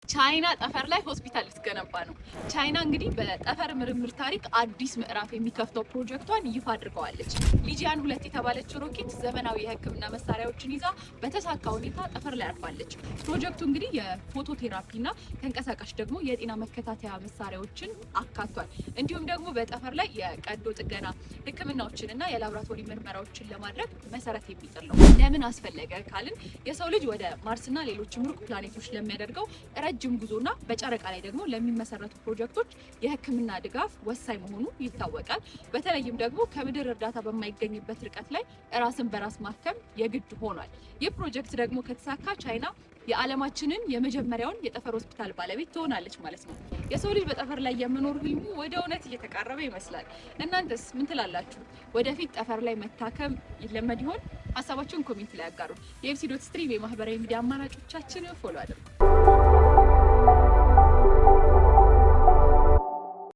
ቻይና ጠፈር ላይ ሆስፒታል ልትገነባ ነው። ቻይና እንግዲህ በጠፈር ምርምር ታሪክ አዲስ ምዕራፍ የሚከፍተው ፕሮጀክቷን ይፋ አድርገዋለች። ሊጂያን 2 የተባለች ሮኬት ዘመናዊ የሕክምና መሳሪያዎችን ይዛ በተሳካ ሁኔታ ጠፈር ላይ አርፋለች። ፕሮጀክቱ እንግዲህ የፎቶቴራፒና ተንቀሳቃሽ ደግሞ የጤና መከታተያ መሳሪያዎችን አካቷል። እንዲሁም ደግሞ በጠፈር ላይ የቀዶ ጥገና ሕክምናዎችንና የላቦራቶሪ ምርመራዎችን ለማድረግ መሰረት የሚጥል ነው። ለምን አስፈለገ ካልን የሰው ልጅ ወደ ማርስና ሌሎችም ሩቅ ፕላኔቶች ለሚያደርገው ረጅም ጉዞና በጨረቃ ላይ ደግሞ ለሚመሰረቱ ፕሮጀክቶች የህክምና ድጋፍ ወሳኝ መሆኑ ይታወቃል። በተለይም ደግሞ ከምድር እርዳታ በማይገኝበት ርቀት ላይ ራስን በራስ ማከም የግድ ሆኗል። ይህ ፕሮጀክት ደግሞ ከተሳካ ቻይና የዓለማችንን የመጀመሪያውን የጠፈር ሆስፒታል ባለቤት ትሆናለች ማለት ነው። የሰው ልጅ በጠፈር ላይ የመኖር ህልሙ ወደ እውነት እየተቃረበ ይመስላል። እናንተስ ምን ትላላችሁ? ወደፊት ጠፈር ላይ መታከም ይለመድ ይሆን? ሀሳባችሁን ኮሜንት ላይ አጋሩ። የኤብሲ.ስትሪም የማህበራዊ ሚዲያ አማራጮቻችን ፎሎ አድርጉ።